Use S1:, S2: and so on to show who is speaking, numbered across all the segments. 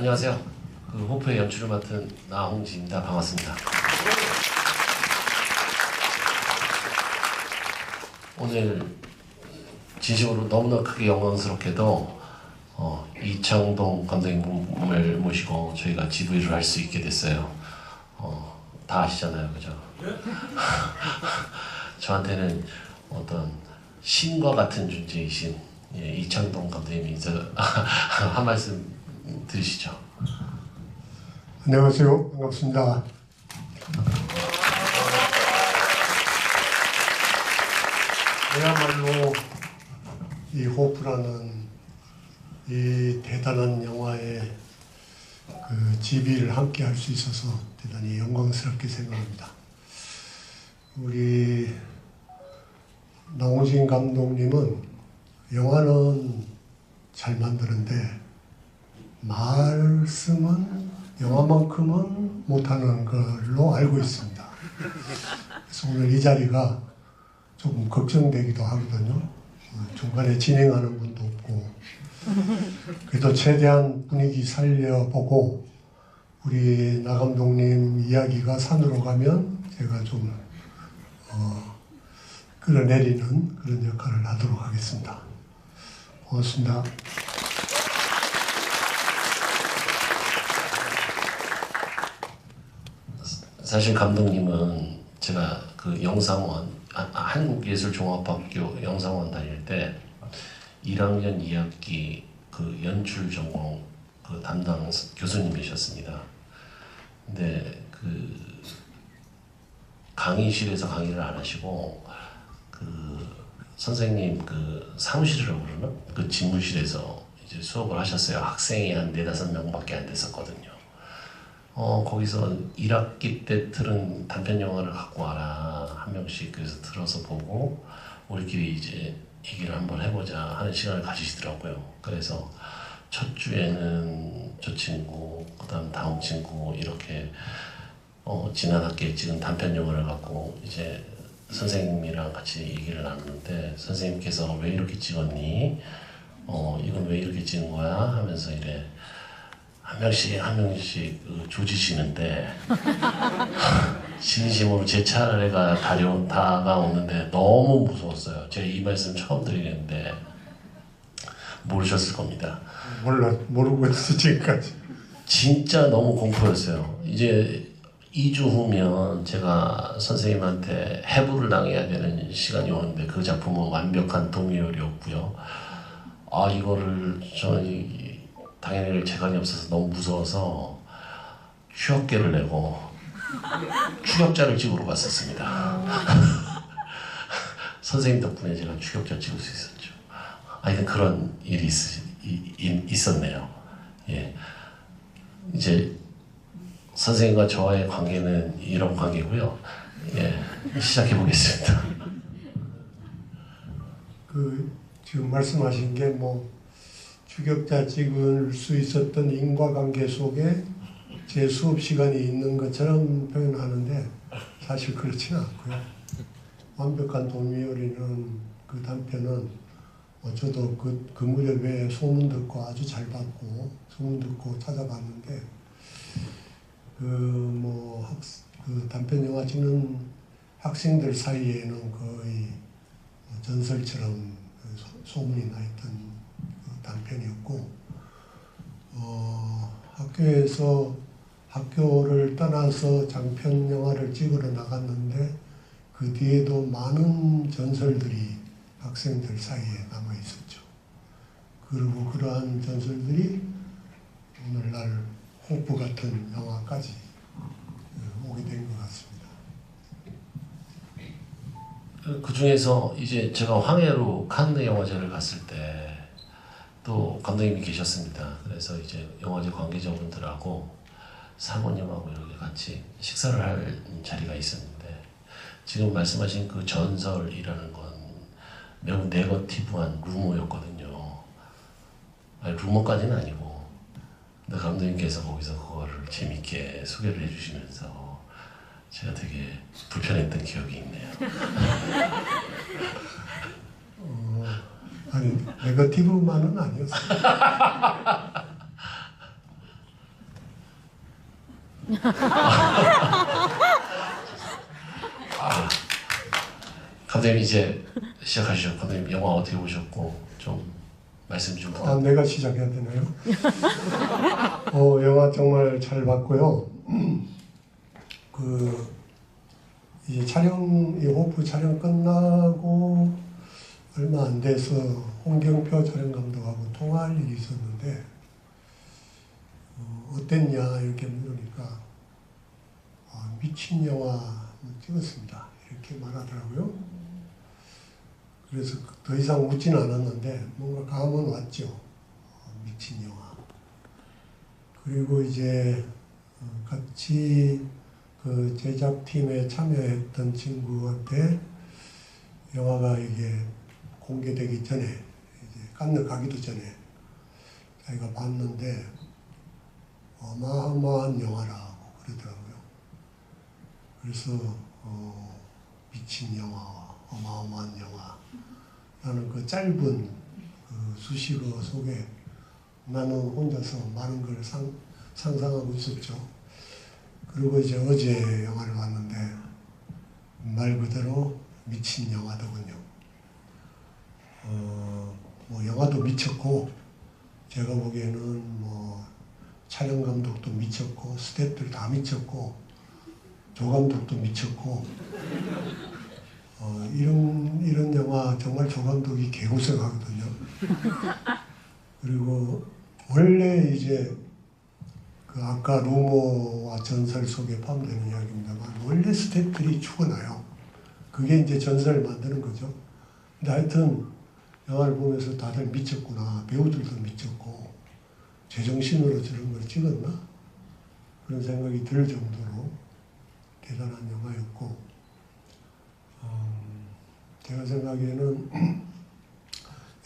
S1: 안녕하세요. 호프의 연출을 맡은 나홍진입니다. 반갑습니다. 오늘 진심으로 너무나 크게 영광스럽게도 이창동 감독님을 모시고 저희가 GV를 할 수 있게 됐어요. 다 아시잖아요, 그죠? 저한테는 어떤 신과 같은 존재이신 이창동 감독님이 한 말씀 들으시죠.
S2: 안녕하세요. 반갑습니다. 그야말로 이 호프라는 이 대단한 영화의 그 지비를 함께 할 수 있어서 대단히 영광스럽게 생각합니다. 우리 나홍진 감독님은 영화는 잘 만드는데 말씀은 영화만큼은 못하는 걸로 알고 있습니다. 그래서 오늘 이 자리가 조금 걱정되기도 하거든요. 중간에 진행하는 분도 없고, 그래도 최대한 분위기 살려보고 우리 나 감독님 이야기가 산으로 가면 제가 좀 끌어내리는 그런 역할을 하도록 하겠습니다. 고맙습니다.
S1: 사실 감독님은 제가 그 영상원 한국예술종합학교 영상원 다닐 때 1학년 2학기 그 연출 전공 그 담당 교수님이셨습니다. 근데 그 강의실에서 강의를 안 하시고 그 선생님 그 사무실이라고 그러나? 그 집무실에서 이제 수업을 하셨어요. 학생이 한 4-5명밖에 안 됐었거든요. 거기서 1학기 때 틀은 단편 영화를 갖고 와라. 한 명씩 그래서 들어서 보고 우리끼리 이제 얘기를 한번 해보자 하는 시간을 가지시더라고요. 그래서 첫 주에는 저 친구, 그다음 다음 친구 이렇게 지난 학기에 찍은 단편 영화를 갖고 이제 선생님이랑 같이 얘기를 나누는데 선생님께서 왜 이렇게 찍었니? 이건 왜 이렇게 찍은 거야? 하면서 이래 한 명씩 조지시는데 진심으로 제 차례가 다가오는데 너무 무서웠어요. 제가 이 말씀 처음 드리는데 모르셨을 겁니다.
S2: 모르고 있어 지금까지.
S1: 진짜 너무 공포였어요. 이제 2주 후면 제가 선생님한테 해부를 당해야 되는 시간이 오는데 그 작품은 완벽한 동의열이었고요. 이거를 저는 당연히 재간이 없어서 너무 무서워서 휴학계를 내고 추격자를 찍으러 갔었습니다. 선생님 덕분에 제가 추격자 찍을 수 있었죠. 하여튼 그런 일이 있었네요. 예. 이제 선생님과 저와의 관계는 이런 관계고요. 예. 시작해 보겠습니다.
S2: 지금 말씀하신 게 추격자 찍을 수 있었던 인과관계 속에 제 수업 시간이 있는 것처럼 표현하는데 사실 그렇지는 않고요. 완벽한 동의요리는 그 단편은 저도 그 무렵에 소문 듣고 아주 잘 봤고 소문 듣고 찾아봤는데 그 단편 영화 찍는 학생들 사이에는 거의 전설처럼 소문이 나 있던 단편이었고 학교를 떠나서 장편 영화를 찍으러 나갔는데 그 뒤에도 많은 전설들이 학생들 사이에 남아 있었죠. 그리고 그러한 전설들이 오늘날 호프 같은 영화까지 오게 된 것 같습니다.
S1: 그 중에서 이제 제가 황해로 칸느 영화제를 갔을 때 또 감독님이 계셨습니다. 그래서 이제 영화제 관계자분들하고 사모님하고 이렇게 같이 식사를 할 자리가 있었는데 지금 말씀하신 그 전설이라는 건 매우 네거티브한 루머였거든요. 루머까지는 아니고 근데 감독님께서 거기서 그거를 재밌게 소개를 해주시면서 제가 되게 불편했던 기억이 있네요.
S2: 아니 네거티브만은 아니었어요.
S1: 감독님 이제 시작하시죠. 감독님 영화 어떻게 보셨고 좀 말씀 좀 부탁드립니다.
S2: 내가 시작해야 되나요? 영화 정말 잘 봤고요. 이제 이 호프 촬영 끝나고 얼마 안 돼서 홍경표 촬영 감독하고 통화할 일이 있었는데 어땠냐 이렇게 물으니까 미친 영화 찍었습니다 이렇게 말하더라고요. 그래서 더 이상 웃진 않았는데 뭔가 감은 왔죠. 미친 영화. 그리고 이제 같이 그 제작팀에 참여했던 친구한테 영화가 이게 공개되기 전에 이제 칸느 가기도 전에 자기가 봤는데 어마어마한 영화라고 그러더라고요. 그래서 미친 영화, 어마어마한 영화라는 그 짧은 그 수식어 속에 나는 혼자서 많은 걸 상상하고 있었죠. 그리고 이제 어제 영화를 봤는데 말 그대로 미친 영화더군요. 뭐 영화도 미쳤고 제가 보기에는 뭐 촬영 감독도 미쳤고 스태프들 다 미쳤고 조 감독도 미쳤고 이런 영화 정말 조 감독이 개고생하거든요. 그리고 원래 이제 그 아까 루머와 전설 속에 포함되는 이야기입니다만 원래 스태프들이 죽어나요. 그게 이제 전설을 만드는 거죠. 근데 하여튼 영화를 보면서 다들 미쳤구나. 배우들도 미쳤고 제정신으로 저런 걸 찍었나? 그런 생각이 들 정도로 대단한 영화였고 제가 생각에는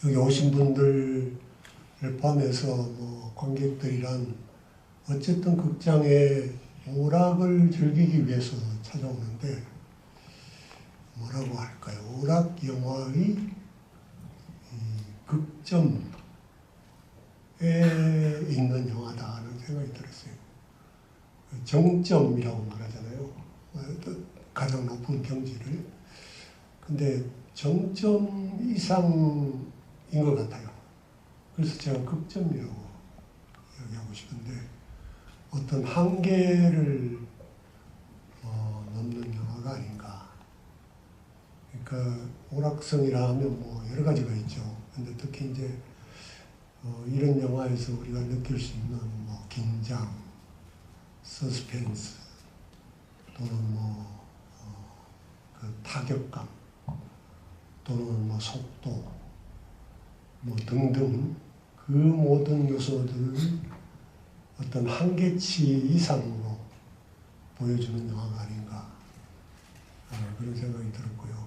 S2: 여기 오신 분들을 포함해서 뭐 관객들이란 어쨌든 극장에 오락을 즐기기 위해서 찾아오는데 뭐라고 할까요? 오락 영화의 극점에 있는 영화다는 생각이 들었어요. 정점이라고 말하잖아요. 가장 높은 경지를. 근데 정점 이상인 것 같아요. 그래서 제가 극점이라고 이야기하고 싶은데 어떤 한계를 넘는 영화가 아닌가. 그러니까 오락성이라 하면 뭐 여러 가지가 있죠. 근데 특히 이제 이런 영화에서 우리가 느낄 수 있는 뭐 긴장, 서스펜스 또는 그 타격감 또는 뭐 속도 뭐 등등 그 모든 요소들을 어떤 한계치 이상으로 보여주는 영화가 아닌가 그런 생각이 들었고요.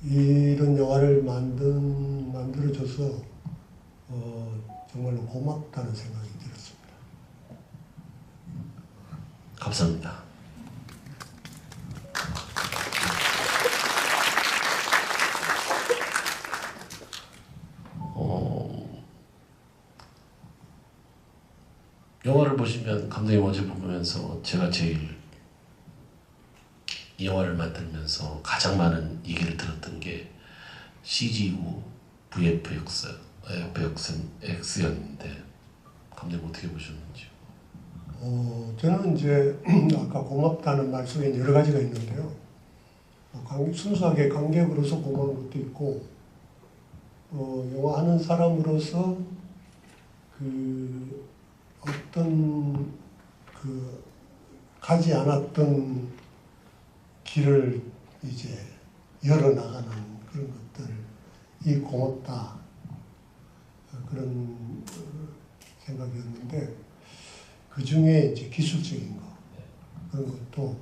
S2: 이런 영화를 만들어줘서 정말로 고맙다는 생각이 들었습니다.
S1: 감사합니다. 영화를 보시면 감독님 어제 보면서 제가 제일 이 영화를 만들면서 가장 많은 얘기를 들었던 게 CGU, VFX였는데 감독님 어떻게 보셨는지요?
S2: 저는 이제 아까 고맙다는 말 속에 여러 가지가 있는데요. 순수하게 관객으로서 고마운 것도 있고 영화 하는 사람으로서 그 어떤 그 가지 않았던 길을 이제 열어나가는 그런 것들이 고맙다 그런 생각이었는데 그 중에 이제 기술적인 거 그런 것도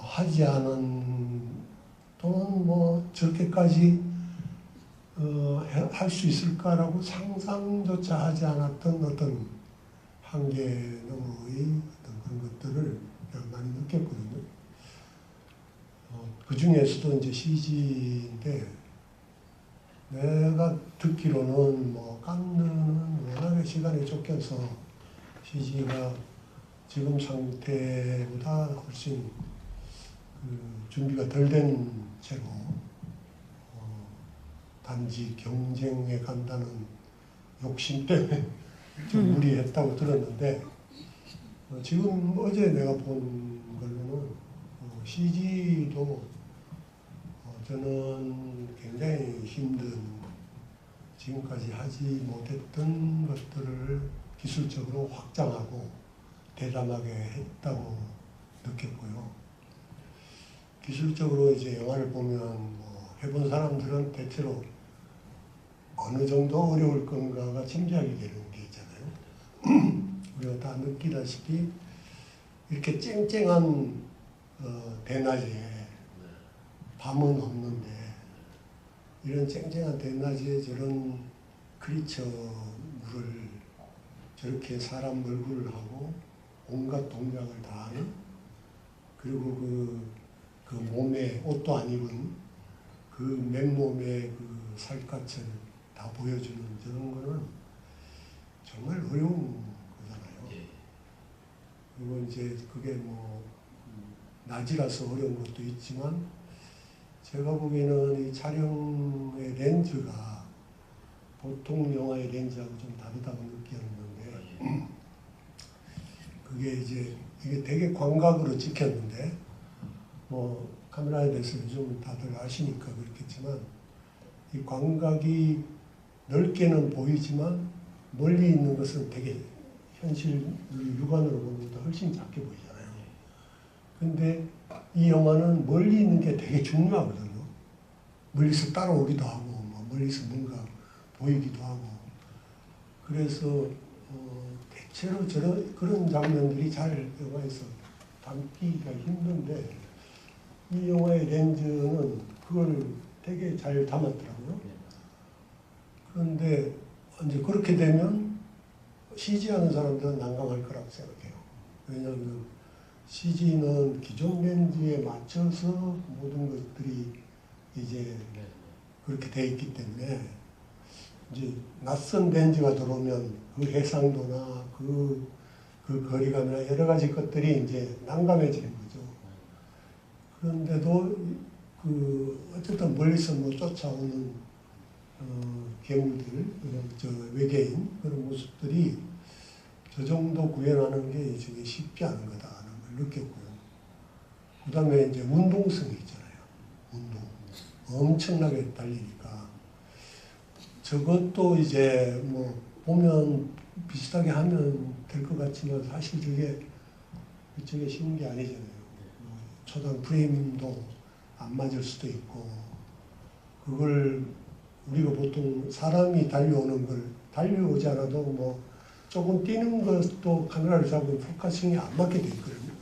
S2: 하지 않은 또는 뭐 저렇게까지 할 수 있을까라고 상상조차 하지 않았던 어떤 한계 너머의 어떤 그런 것들을 많이 느꼈거든요. 그 중에서도 이제 CG인데 내가 듣기로는 뭐 칸느는 워낙에 시간이 쫓겨서 CG가 지금 상태보다 훨씬 준비가 덜 된 채로 단지 경쟁에 간다는 욕심 때문에 좀 무리했다고 들었는데 지금 어제 내가 본 걸로는 CG도 저는 굉장히 힘든 지금까지 하지 못했던 것들을 기술적으로 확장하고 대담하게 했다고 느꼈고요. 기술적으로 이제 영화를 보면 뭐 해본 사람들은 대체로 어느 정도 어려울 건가가 짐작이 되는 게 있잖아요. 우리가 다 느끼다시피 이렇게 쨍쨍한 대낮에 밤은 없는데 이런 쨍쨍한 대낮에 저런 크리처물을 저렇게 사람 얼굴을 하고 온갖 동작을 다 하는 그리고 그 몸에 옷도 안 입은 그 맨몸에 그 살갗을 다 보여주는 저런 거는 정말 어려운 거잖아요. 그리고 이제 그게 뭐 낮이라서 어려운 것도 있지만 제가 보기에는 이 촬영의 렌즈가 보통 영화의 렌즈하고 좀 다르다고 느꼈는데 그게 이제 이게 되게 광각으로 찍혔는데 뭐 카메라에 대해서 요즘 다들 아시니까 그렇겠지만 이 광각이 넓게는 보이지만 멀리 있는 것은 되게 현실 육안으로 보는 것보다 훨씬 작게 보이잖아요. 근데 이 영화는 멀리 있는 게 되게 중요하거든요. 멀리서 따라오기도 하고 뭐 멀리서 뭔가 보이기도 하고 그래서 대체로 그런 장면들이 잘 영화에서 담기가 힘든데 이 영화의 렌즈는 그걸 되게 잘 담았더라고요. 그런데 이제 그렇게 되면 CG 하는 사람들은 난감할 거라고 생각해요. 왜냐하면 CG는 기존 렌즈에 맞춰서 모든 것들이 이제 그렇게 돼 있기 때문에 이제 낯선 렌즈가 들어오면 그 해상도나 그 거리감이나 여러 가지 것들이 이제 난감해지는 거죠. 그런데도 어쨌든 멀리서 뭐 쫓아오는 괴물들, 저 외계인 그런 모습들이 저 정도 구현하는 게 되게 쉽지 않은 거다라는 걸 느꼈고요. 그 다음에 이제 운동성이 있잖아요. 운동. 엄청나게 달리니까. 저것도 이제 뭐 보면 비슷하게 하면 될 것 같지만 사실 저게 쉬운 게 아니잖아요. 초당 프레임도 안 맞을 수도 있고 그걸 우리가 보통 사람이 달려오는 걸 달려오지 않아도 뭐 조금 뛰는 것도 카메라를 잡으면 포커싱이 안 맞게 돼 있거든요.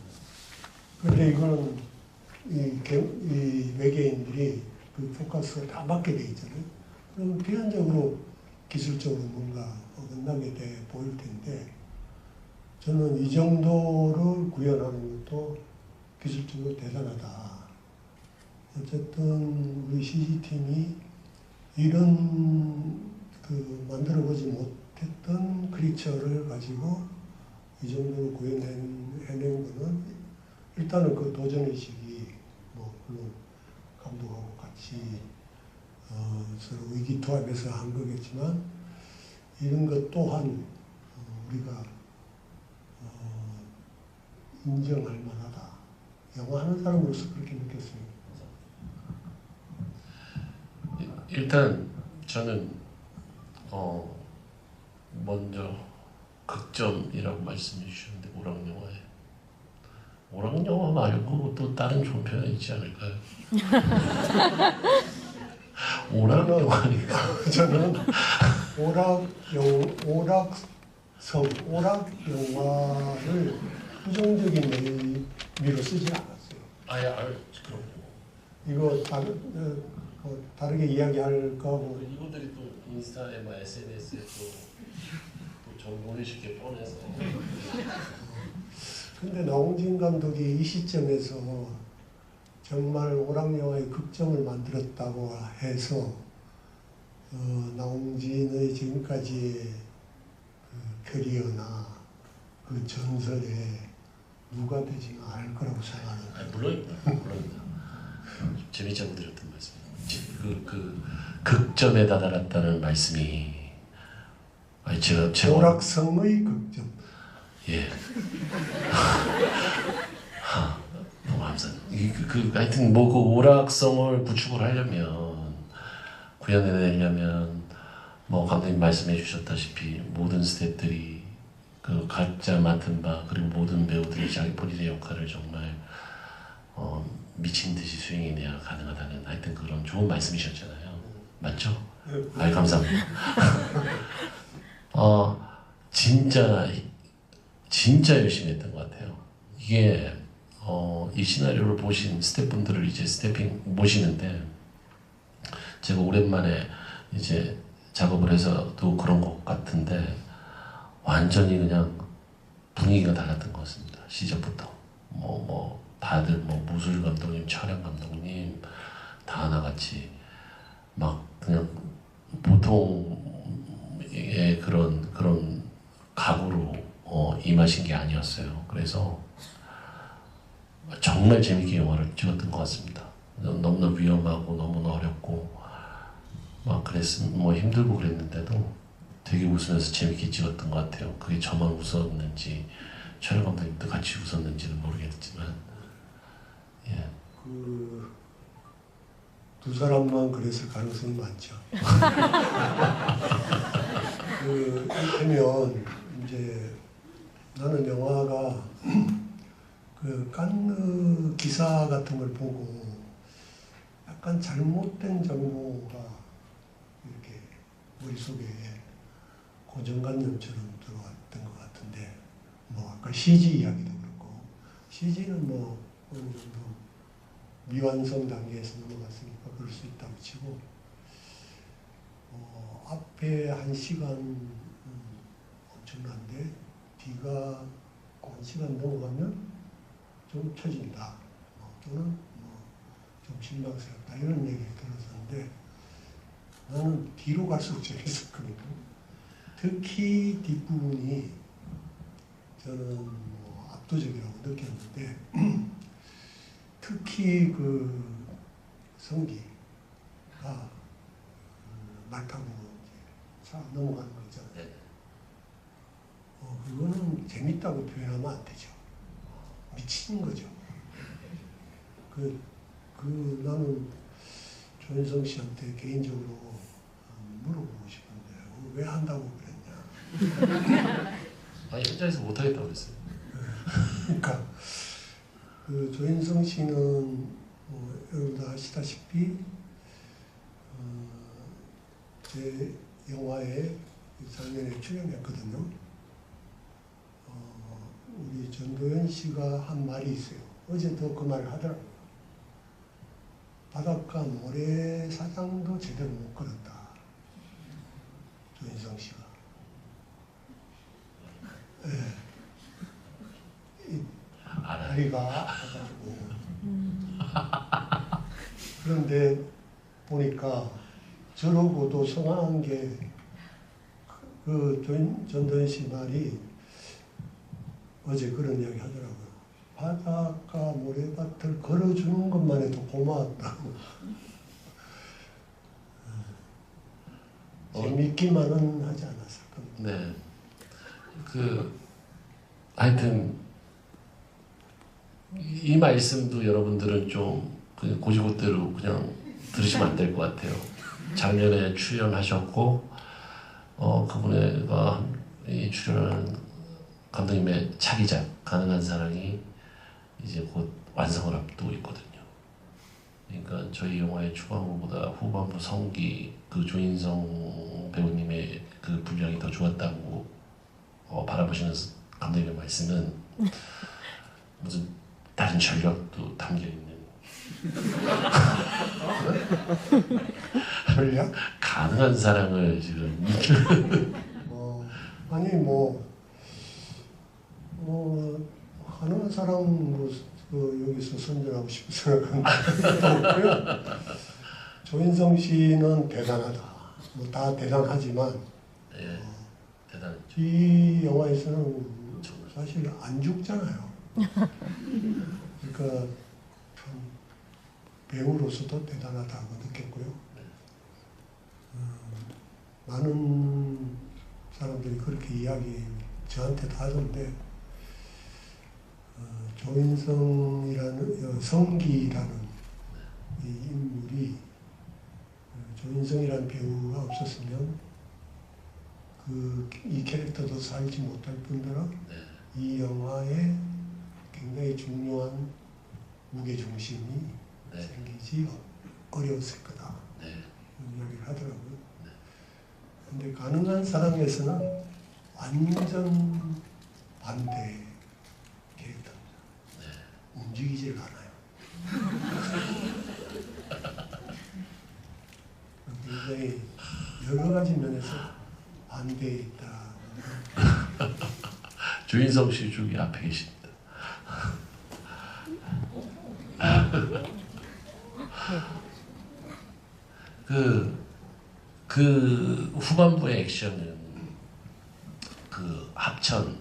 S2: 그런데 이거는 이 외계인들이 그 포커스가 다 맞게 돼 있잖아요. 그럼 필연적으로 기술적으로 뭔가 어긋나게 돼 보일 텐데 저는 이 정도를 구현하는 것도 기술적으로 대단하다. 어쨌든 우리 CG팀이 이런 만들어보지 못했던 크리처를 가지고 이 정도로 구현해낸 거는 일단은 그 도전의식이 뭐 물론 감독하고 같이 서로 의기투합해서 한 거겠지만 이런 것 또한 우리가 인정할 만하다. 영화 하는 사람으로서 그렇게 느꼈어요.
S1: 일단 저는 먼저 극점이라고 말씀해 주셨는데 오락영화 말고 또 다른 좋은 표현 있지 않을까요? 오락영화니까
S2: 저는 오락영화를 부정적인 의미로 쓰지 않았어요.
S1: 그럼요.
S2: 이거 다르게 이야기할까 하고
S1: 이분들이 또 인스타에 SNS에 또 정보를 쉽게 뻔해서
S2: 근데 나홍진 감독이 이 시점에서 정말 오락영화의 극점을 만들었다고 해서 나홍진의 지금까지의 그 커리어나 그 전설에 누가 되지 않을 거라고 생각하는 거예요.
S1: 물론입니다. 재미있자고 드렸던 말씀이에요. 그 극점에 다다랐다는 말씀이 제가
S2: 오락성의 극점.
S1: 예. 너무 감사합니다. 하여튼 뭐 그 오락성을 구축을 하려면 구현해내려면 뭐 감독님 말씀해 주셨다시피 모든 스태프들이 그 각자 맡은 바 그리고 모든 배우들이 자기 본인의 역할을 정말 미친 듯이 수행해내야 가능하다는 하여튼 그런 좋은 말씀이셨잖아요. 맞죠? 아이 감사합니다. 진짜 열심히 했던 것 같아요. 이게 이 시나리오를 보신 스태프분들을 이제 스태핑 모시는데 제가 오랜만에 이제 작업을 해서도 그런 것 같은데 완전히 그냥 분위기가 달랐던 것 같습니다. 시작부터 다들 무술 감독님, 촬영 감독님 다 하나같이 막 그냥 보통의 그런 각오로 임하신 게 아니었어요. 그래서 정말 재밌게 영화를 찍었던 것 같습니다. 너무나 위험하고 너무나 어렵고 막 힘들고 그랬는데도 되게 웃으면서 재밌게 찍었던 것 같아요. 그게 저만 웃었는지 촬영 감독님도 같이 웃었는지는 모르겠지만 예.
S2: 두 사람만 그랬을 가능성이 많죠. 이를테면 이제 나는 영화가 그 칸느 기사 같은 걸 보고 약간 잘못된 정보가 이렇게 머릿속에 고정관념처럼 들어왔던 것 같은데 아까 CG 이야기도 그렇고 CG는 어느 정도 미완성 단계에서 넘어갔으니까 그럴 수 있다고 치고 앞에 1시간 엄청난데 뒤가 1시간 넘어가면 좀 처진다 또는 좀 실망스럽다 이런 얘기 들었었는데 나는 뒤로 갈수록 재밌었거든요. 특히 뒷부분이 저는 압도적이라고 느꼈는데 특히 그 성기가 말 타고 넘어가는 거 있잖아요. 재밌다고 표현하면 안 되죠. 미친 거죠. 나는 조인성 씨한테 개인적으로 물어보고 싶은데 왜 한다고 그랬냐.
S1: 아니 현장에서 못하겠다고 그랬어요.
S2: 그러니까 조인성 씨는 여러분들 아시다시피 제 영화에 작년에 출연했거든요. 우리 전도연 씨가 한 말이 있어요. 어제도 그 말을 하더라고요. 바닷가 모래사장도 제대로 못 걸었다. 조인성 씨가. 다리가 아파가지고. 그런데 보니까 저러고도 성황한 게 전도연 씨 말이 어제 그런 이야기 하더라고요. 바닷가 모래밭을 걸어주는 것만 해도 고마웠다고. 재밌기만은 하지 않았을 겁니다.
S1: 네. 하여튼 이 말씀도 여러분들은 좀 고지고대로 그냥 들으시면 안 될 것 같아요. 작년에 출연하셨고 그분과 출연하는 감독님의 차기작 가능한 사랑이 이제 곧 완성을 앞두고 있거든요. 그러니까 저희 영화의 초반부보다 후반부 성기 조인성 배우님의 그 분량이 더 좋았다고 바라보시는 감독님의 말씀은 무슨 다른 전략도 담겨 있는
S2: 전략?
S1: 가능한 사랑을 지금
S2: 가능한 사람 여기서 선전하고 싶은 생각은 없고요. 조인성 씨는 대단하다. 다 대단하지만
S1: 대단했죠.
S2: 이 영화에서는 사실 안 죽잖아요. 그러니까 참 배우로서도 대단하다고 느꼈고요. 많은 사람들이 그렇게 이야기 저한테도 하던데 조인성이라는 성기라는 이 인물이 조인성이라는 배우가 없었으면 이 캐릭터도 살지 못할 뿐더러 이 영화에 굉장히 중요한 무게중심이 생기지 어려웠을 거다. 이런 이야기를 하더라고요. 근데 가능한 사랑에서는 완전 반대 캐릭터입니다. 움직이질 않아요. 굉장히 여러 가지 면에서 반대에 있다.
S1: 조인성 씨 저기 앞에 계십니다. 그 후반부의 액션은 그 합천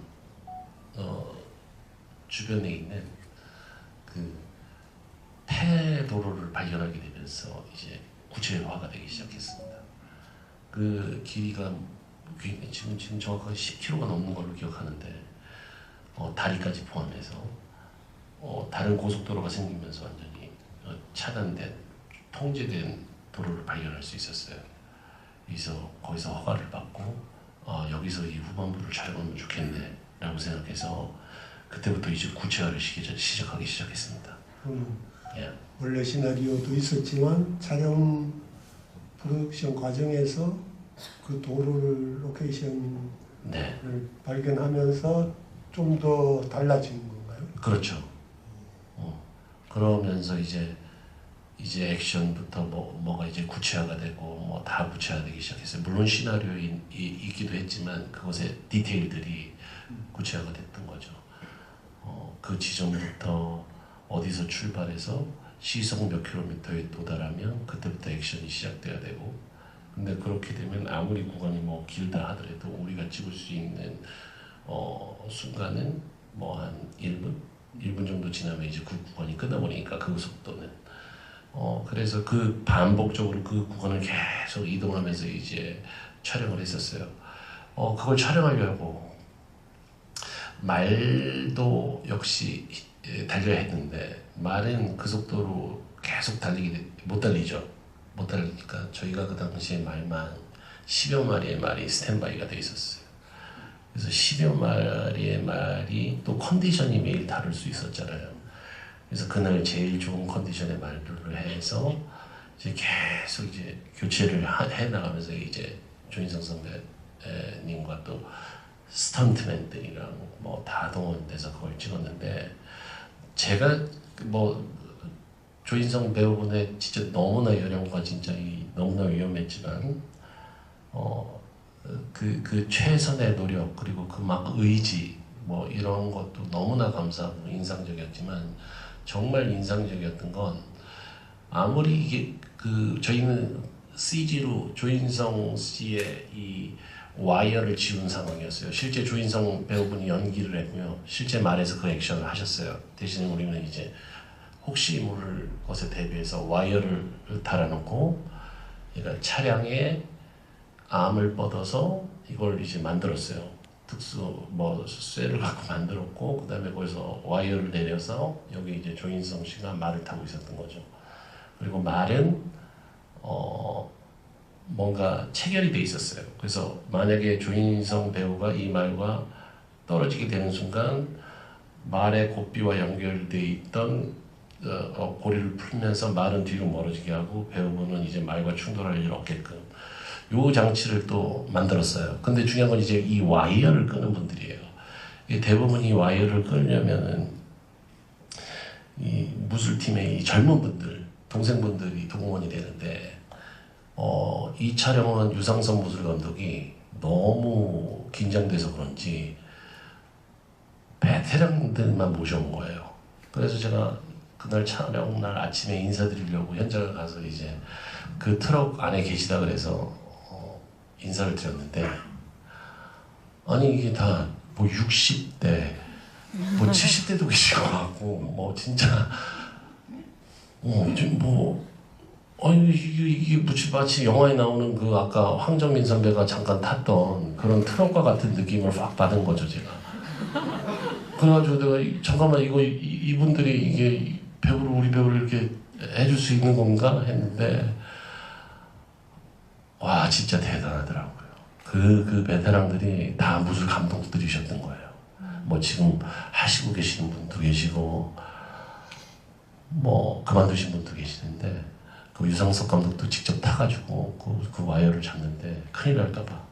S1: 주변에 있는 그 폐도로를 발견하게 되면서 이제 구체화가 되기 시작했습니다. 그 길이가 지금 정확하게 10km가 넘는 걸로 기억하는데 다리까지 포함해서 다른 고속도로가 생기면서 완전히 차단된 통제된 도로를 발견할 수 있었어요. 그래서 거기서 허가를 받고 여기서 이 후반부를 촬영하면 좋겠네 라고 생각해서 그때부터 이제 구체화를 시작하기 시작했습니다.
S2: 원래 시나리오도 있었지만 촬영 프로덕션 과정에서 그 도로를 로케이션을 발견하면서 좀 더 달라진 건가요?
S1: 그렇죠. 그러면서 이제 액션부터 뭐가 이제 구체화가 되고 뭐 다 구체화되기 시작했어요. 물론 시나리오에 있기도 했지만 그것의 디테일들이 구체화가 됐던 거죠. 그 지점부터 어디서 출발해서 시속 몇 킬로미터에 도달하면 그때부터 액션이 시작돼야 되고, 근데 그렇게 되면 아무리 구간이 뭐 길다 하더라도 우리가 찍을 수 있는 순간은 뭐 한 1분 정도 지나면 이제 그 구간이 끝나버리니까 그 속도는 그래서 그 반복적으로 그 구간을 계속 이동하면서 이제 촬영을 했었어요. 그걸 촬영하려고 말도 역시 달려야 했는데 말은 그 속도로 계속 못 달리죠. 못 달리니까 저희가 그 당시에 말만 10여 마리의 말이 스탠바이가 돼 있었어요. 그래서 10여 마리의 말이 또 컨디션이 매일 다를 수 있었잖아요. 그래서 그날 제일 좋은 컨디션의 말들로 해서 이제 계속 이제 교체를 해 나가면서 이제 조인성 선배님과 또 스턴트맨들이랑 뭐 다 동원돼서 그걸 찍었는데, 제가 뭐 조인성 배우분의 진짜 너무나 요령과 진짜 너무나 위험했지만 그 최선의 노력 그리고 그 막 의지 뭐 이런 것도 너무나 감사하고 인상적이었지만, 정말 인상적이었던 건 아무리 이게 저희는 CG로 조인성 씨의 이 와이어를 지운 상황이었어요. 실제 조인성 배우분이 연기를 했고요. 실제 말에서 그 액션을 하셨어요. 대신에 우리는 이제 혹시 모를 것에 대비해서 와이어를 달아놓고, 그러니까 차량에 암을 뻗어서 이걸 이제 만들었어요. 특수 뭐 쇠를 갖고 만들었고, 그다음에 거기서 와이어를 내려서 여기 이제 조인성 씨가 말을 타고 있었던 거죠. 그리고 말은 뭔가 체결이 돼 있었어요. 그래서 만약에 조인성 배우가 이 말과 떨어지게 되는 순간 말의 고삐와 연결돼 있던 고리를 풀면서 말은 뒤로 멀어지게 하고 배우분은 이제 말과 충돌할 일 없게끔 요 장치를 또 만들었어요. 근데 중요한 건 이제 이 와이어를 끄는 분들이에요. 대부분 이 와이어를 끌려면은 이 무술팀의 이 젊은 분들, 동생분들이 동원이 되는데, 이 촬영은 유상선 무술 감독이 너무 긴장돼서 그런지 베테랑들만 모셔온 거예요. 그래서 제가 그날 촬영 날 아침에 인사드리려고 현장을 가서 이제 그 트럭 안에 계시다 그래서 인사를 드렸는데, 아니 이게 다 뭐 60대 뭐 70대도 계시고 하고 뭐 진짜 이게 마치 영화에 나오는 그 아까 황정민 선배가 잠깐 탔던 그런 트럭과 같은 느낌을 막 받은 거죠 제가. 그래가지고 내가 잠깐만 이분들이 이게 우리 배우를 이렇게 해줄 수 있는 건가 했는데 와 진짜 대단하더라고요. 그 베테랑들이 다 무술 감독들이셨던 거예요. 뭐 지금 하시고 계시는 분도 계시고 뭐 그만두신 분도 계시는데 그 유상석 감독도 직접 타가지고 그 와이어를 잡는데 큰일 날까봐.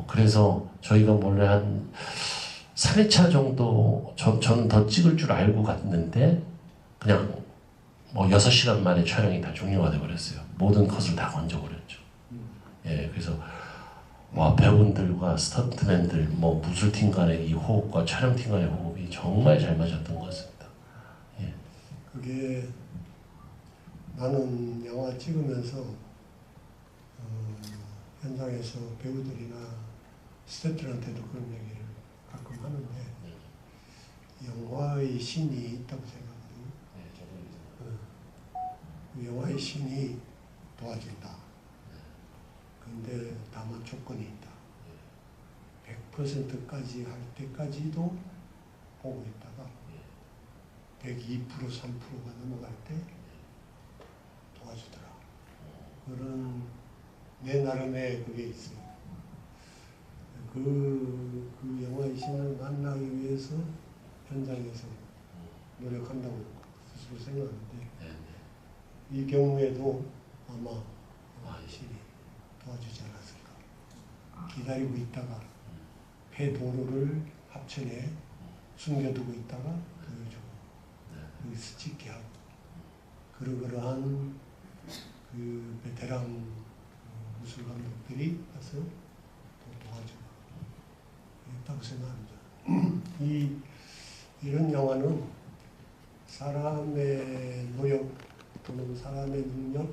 S1: 그래서 저희가 원래 한 3회차 정도 저는 더 찍을 줄 알고 갔는데 그냥 뭐 6시간 만에 촬영이 다 종료가 돼버렸어요. 모든 컷을 다 건져버렸죠. 예, 그래서 와 배우분들과 스턴트맨들 뭐 무술팀 간의 이 호흡과 촬영팀 간의 호흡이 정말 잘 맞았던 것 같습니다. 예.
S2: 그게 나는 영화 찍으면서 현장에서 배우들이나 스태프들한테도 그런 얘기를 가끔 하는데 영화의 신이 있다고 생각하거든요. 그 영화의 신이 도와준다. 근데 다만 조건이 있다. 100%까지 할 때까지도 보고 있다가 102%, 3%가 넘어갈 때 도와주더라. 그런 내 나름의 그게 있어요. 그 영화의 신을 만나기 위해서 현장에서 노력한다고 스스로 생각하는데 이 경우에도 아마 신이 도와주지 않았을까. 기다리고 있다가 폐도로를 합천에 숨겨두고 있다가 보여주고 여기서 찍게 하고 그러한 그 베테랑 무술 감독들이 가서 또 도와주고 그랬다고 생각합니다. 이런 영화는 사람의 노력 또는 사람의 능력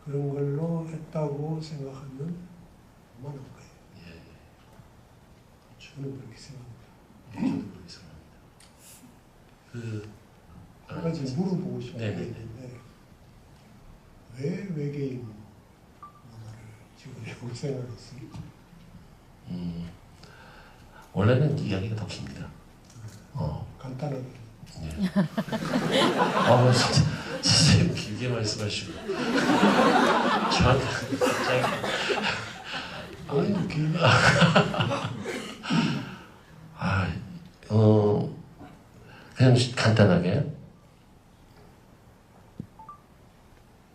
S2: 그런 걸로 했다고 생각하면 그만한 거예요. 저는 그렇게 생각합니다.
S1: 저도 그렇게 생각합니다.
S2: 한 가지 물어보고 싶은 게 있는데 왜 외계인 영화를 찍으려고 생각했어요?
S1: 원래는 이야기가 더 깁니다.
S2: 간단하게.
S1: 예. 진짜 선생님 길게 말씀하시고 저한테
S2: 아니 길게.
S1: 그냥 간단하게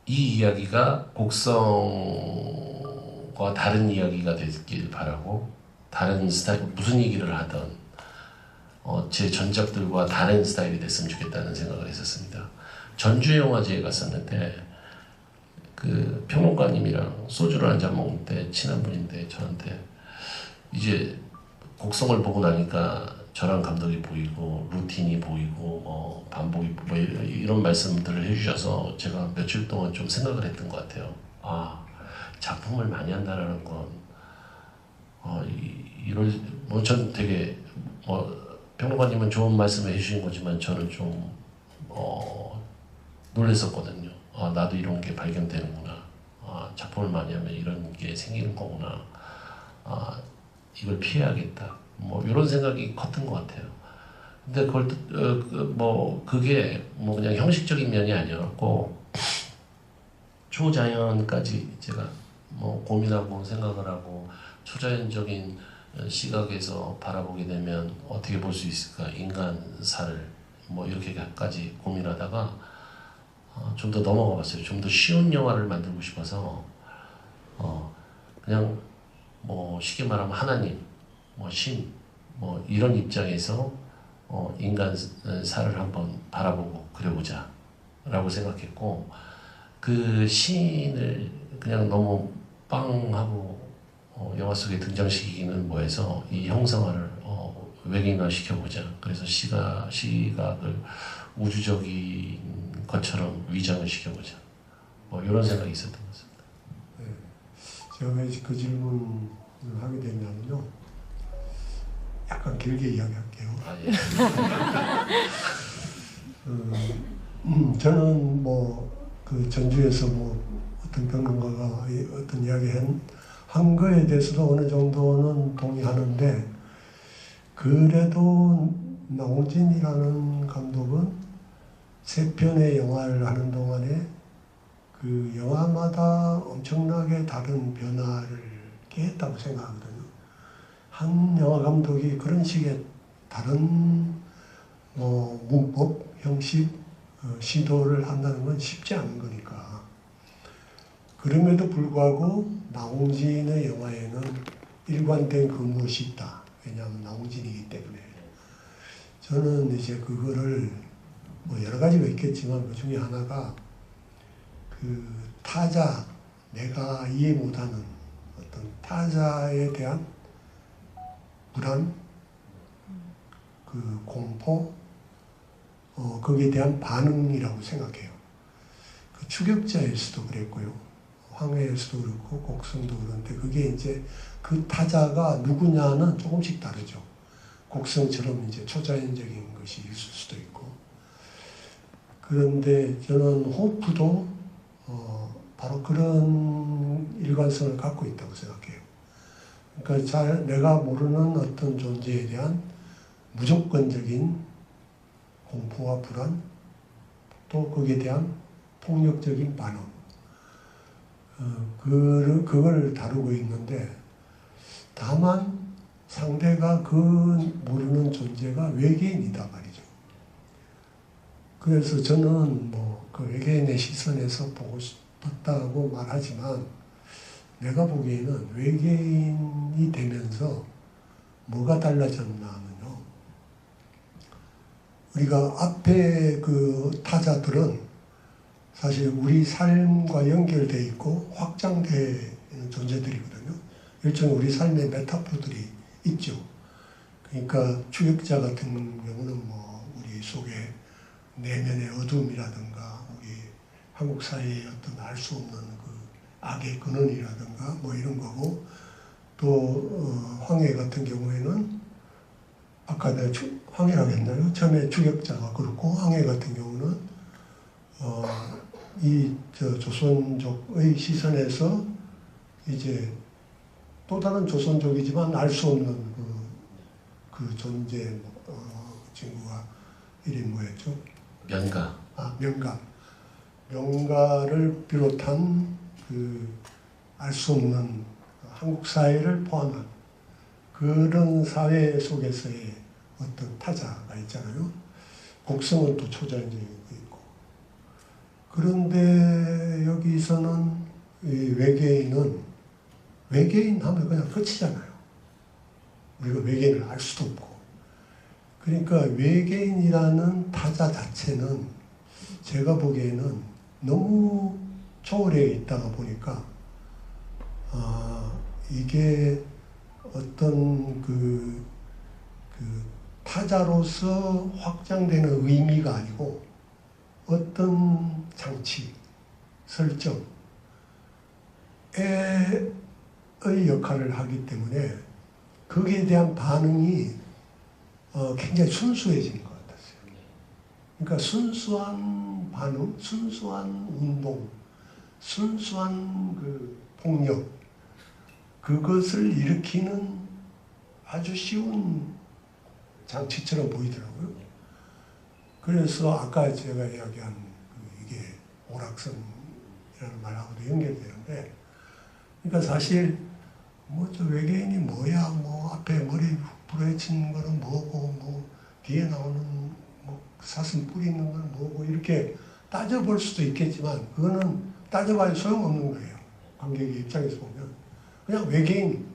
S1: 이 이야기가 곡성과 다른 이야기가 되길 바라고 다른 스타일 무슨 얘기를 하던 제 전작들과 다른 스타일이 됐으면 좋겠다는 생각을 했었습니다. 전주영화제에 갔었는데 그 평론가님이랑 소주를 한잔 먹을 때 친한 분인데 저한테 이제 곡성을 보고 나니까 저랑 감독이 보이고 루틴이 보이고 뭐 반복이 뭐 이런 말씀들을 해주셔서 제가 며칠 동안 좀 생각을 했던 것 같아요. 작품을 많이 한다라는 건 전 되게 평론가님은 좋은 말씀을 해주신 거지만 저는 좀 놀랐었거든요. 나도 이런 게 발견되는구나. 작품을 많이 하면 이런 게 생기는 거구나. 이걸 피해야겠다. 뭐 이런 생각이 컸던 것 같아요. 근데 그걸 그게 뭐 그냥 형식적인 면이 아니었고 초자연까지 제가 뭐 고민하고 생각을 하고 초자연적인 시각에서 바라보게 되면 어떻게 볼 수 있을까? 인간사를 뭐 이렇게까지 고민하다가 좀 더 넘어가 봤어요. 좀 더 쉬운 영화를 만들고 싶어서 그냥 뭐 쉽게 말하면 하나님, 신, 이런 입장에서 인간사를 한번 바라보고 그려보자 라고 생각했고 그 신을 그냥 너무 빵 하고 영화 속에 등장시키기는 뭐해서 이 형상화를 외계인화 시켜보자. 그래서 시각을 우주적인 것처럼 위장을 시켜보자. 이런 생각이 있었던 것 같습니다.
S2: 네. 제가 왜 그 질문을 하게 됐냐면요. 약간 길게 이야기할게요.
S1: 아, 예.
S2: 저는 뭐 그 전주에서 뭐 어떤 평론가가 어떤 한 거에 대해서도 어느 정도는 동의하는데, 그래도 나홍진이라는 감독은 세 편의 영화를 하는 동안에 그 영화마다 엄청나게 다른 변화를 깨했다고 생각하거든요. 한 영화 감독이 그런 식의 다른 문법, 형식, 시도를 한다는 건 쉽지 않은 거니까. 그럼에도 불구하고 나홍진의 영화에는 일관된 그 무엇이 있다. 왜냐하면 나홍진이기 때문에. 저는 이제 그거를 뭐 여러 가지가 있겠지만 그 중에 하나가 그 타자, 내가 이해 못하는 어떤 타자에 대한 불안, 그 공포, 거기에 대한 반응이라고 생각해요. 그 추격자에서도 그랬고요. 황해에서도 그렇고 곡성도 그런데, 그게 이제 그 타자가 누구냐는 조금씩 다르죠. 곡성처럼 이제 초자연적인 것이 있을 수도 있고. 그런데 저는 호프도 바로 그런 일관성을 갖고 있다고 생각해요. 그러니까 내가 모르는 어떤 존재에 대한 무조건적인 공포와 불안, 또 거기에 대한 폭력적인 반응, 그걸 다루고 있는데, 다만 상대가 그 모르는 존재가 외계인이다 말이죠. 그래서 저는 뭐 그 외계인의 시선에서 보고 싶었다고 말하지만, 내가 보기에는 외계인이 되면서 뭐가 달라졌나 하면요, 우리가 앞에 그 타자들은 사실 우리 삶과 연결되어 있고 확장되는 존재들이거든요. 일종의 우리 삶의 메타포들이 있죠. 그러니까 추격자 같은 경우는 뭐 우리 속에 내면의 어둠이라든가 우리 한국 사회의 어떤 알 수 없는 그 악의 근원이라든가 뭐 이런 거고, 또 황해 같은 경우에는 아까 내가 황해라고 했나요? 처음에 추격자가 그렇고, 황해 같은 경우는 조선족의 시선에서 이제 또 다른 조선족이지만 알 수 없는 그 존재, 그 친구가 이름이 뭐였죠?
S1: 명가.
S2: 명가. 명가를 비롯한 그 알 수 없는 한국 사회를 포함한 그런 사회 속에서의 어떤 타자가 있잖아요. 곡성은 또 초자연적인 게 있고. 그런데 여기서는 이 외계인 하면 그냥 끝이잖아요. 우리가 외계인을 알 수도 없고. 그러니까 외계인이라는 타자 자체는 제가 보기에는 너무 초월해 있다가 보니까 이게 어떤 그 타자로서 확장되는 의미가 아니고 어떤 장치, 설정의 역할을 하기 때문에 거기에 대한 반응이 굉장히 순수해지는 것 같았어요. 그러니까 순수한 반응, 순수한 운동, 순수한 그 폭력, 그것을 일으키는 아주 쉬운 장치처럼 보이더라고요. 그래서 아까 제가 이야기한 이게 오락성이라는 말하고도 연결되는데, 그러니까 사실 뭐 저 외계인이 뭐야, 뭐 앞에 머리 부러진 거는 뭐고, 뭐 뒤에 나오는 뭐 사슴 뿔 있는 건 뭐고, 이렇게 따져볼 수도 있겠지만 그거는 따져봐야 소용없는 거예요. 관객의 입장에서 보면 그냥 외계인이고,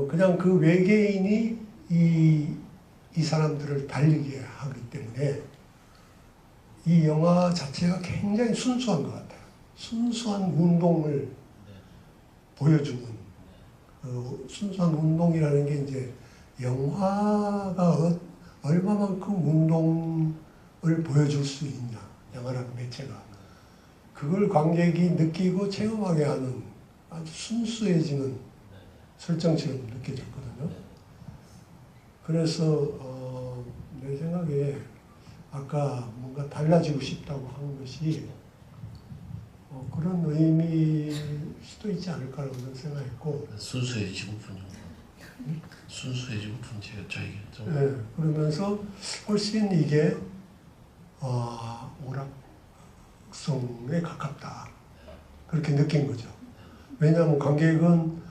S2: 그냥 그 외계인이 이 사람들을 달리게 하기 때문에 이 영화 자체가 굉장히 순수한 것 같아요. 순수한 운동을 보여주는, 순수한 운동이라는 게 이제 영화가 얼마만큼 운동을 보여줄 수 있냐, 영화라는 매체가. 그걸 관객이 느끼고 체험하게 하는 아주 순수해지는 설정처럼 느껴졌거든요. 그래서 내 생각에 아까 뭔가 달라지고 싶다고 한 것이 그런 의미일 수도 있지 않을까라고 생각했고
S1: 순수해지고군요. 순수해지고군 저에게 좀.
S2: 네, 그러면서 훨씬 이게 오락성에 가깝다 그렇게 느낀 거죠. 왜냐하면 관객은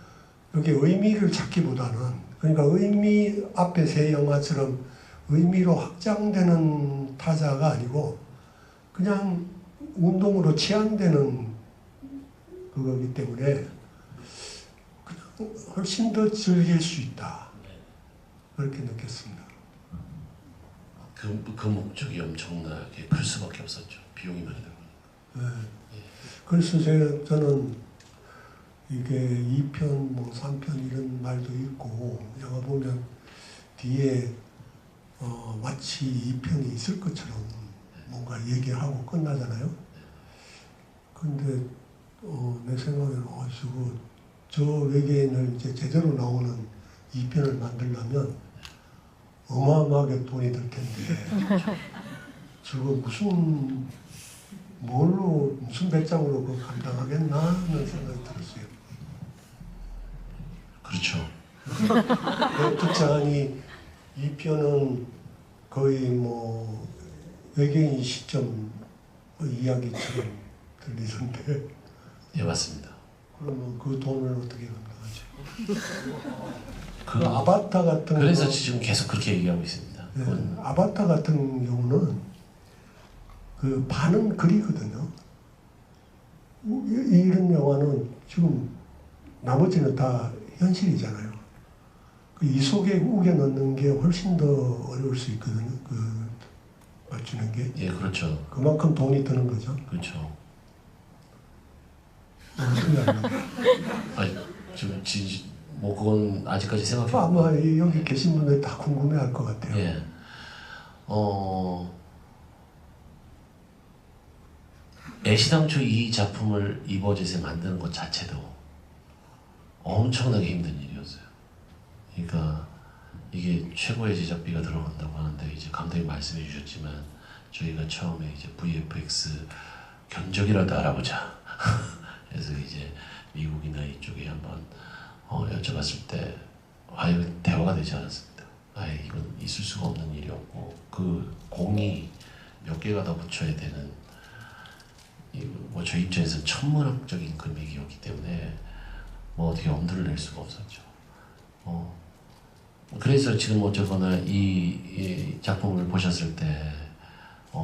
S2: 여기 의미를 찾기보다는 그러니까 의미 앞에 세 영화처럼 의미로 확장되는 타자가 아니고 그냥 운동으로 치환되는 그거기 때문에 그냥 훨씬 더 즐길 수 있다 그렇게 느꼈습니다.
S1: 그 목적이 엄청나게 클 수밖에 없었죠. 비용이 많이 들고.
S2: 네. 그래서 저는 이게 2편, 뭐 3편 이런 말도 있고 영화 보면 뒤에 마치 2편이 있을 것처럼 뭔가 얘기를 하고 끝나잖아요. 근데 내 생각에는 저 외계인을 이제 제대로 나오는 2편을 만들려면 어마어마하게 돈이 들 텐데 저거 무슨 배짱으로 그거 감당하겠나 하는 생각이 들었어요.
S1: 그렇죠.
S2: 듣자니 2편은 거의 뭐 외계인 시점 이야기처럼 들리던데.
S1: 예, 맞습니다.
S2: 그러면 그 돈을 어떻게 감당하죠? 그 아바타 같은
S1: 그래서 지금 계속 그렇게 얘기하고 있습니다.
S2: 네, 아바타 같은 경우는 그 반은 글이거든요. 이런 영화는 지금 나머지는 다 현실이잖아요. 이 속에 우겨 넣는 게 훨씬 더 어려울 수 있거든요. 맞추는 게.
S1: 예, 그렇죠.
S2: 그만큼 돈이 드는 거죠.
S1: 그렇죠. 아니, 지금 뭐 그건 아직까지 생각해.
S2: 아마 여기 계신 분들 다 궁금해할 것 같아요.
S1: 예. 애시당초 이 작품을 이 버젯에 만드는 것 자체도 엄청나게 힘든 일이었어요. 그러니까 이게 최고의 제작비가 들어간다고 하는데 이제 감독님 말씀해 주셨지만 저희가 처음에 이제 VFX 견적이라도 알아보자. 그래서 이제 미국이나 이쪽에 한번 여쭤봤을 때 이거 대화가 되지 않았습니다. 이건 있을 수가 없는 일이었고 그 공이 몇 개가 더 붙여야 되는 뭐 저희 입장에서는 천문학적인 금액이었기 때문에 뭐 어떻게 엄두를 낼 수가 없었죠. 그래서 지금 어쨌거나 이 작품을 보셨을 때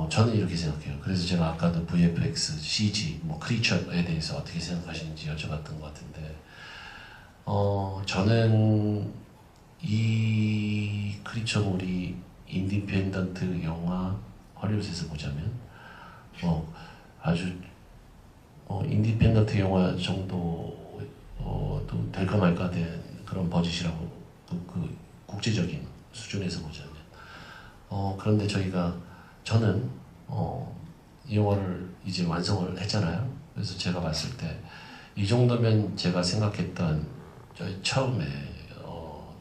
S1: 저는 이렇게 생각해요. 그래서 제가 아까도 VFX, CG, 뭐 크리처에 대해서 어떻게 생각하시는지 여쭤봤던 것 같은데 저는 이 크리처물이 인디펜던트 영화 헐리우드에서 보자면 아주 인디펜던트 영화 정도도 될까 말까 된 그런 버짓이라고 그 국제적인 수준에서 보자면 그런데 저는 이 영화를 이제 완성을 했잖아요. 그래서 제가 봤을 때 이 정도면 제가 생각했던 처음에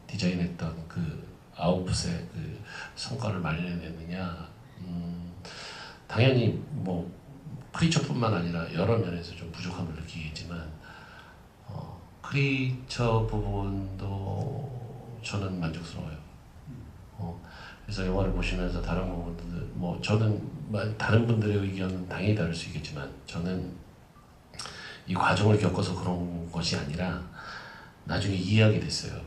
S1: 디자인했던 그 아웃풋의 그 성과를 만들어냈느냐 당연히 뭐 크리처뿐만 아니라 여러 면에서 좀 부족함을 느끼겠지만 크리처 부분도 저는 만족스러워요. 그래서 영화를 보시면서 다른 부분들 뭐 저는 다른 분들의 의견은 당연히 다를 수 있겠지만 저는 이 과정을 겪어서 그런 것이 아니라 나중에 이해하게 됐어요.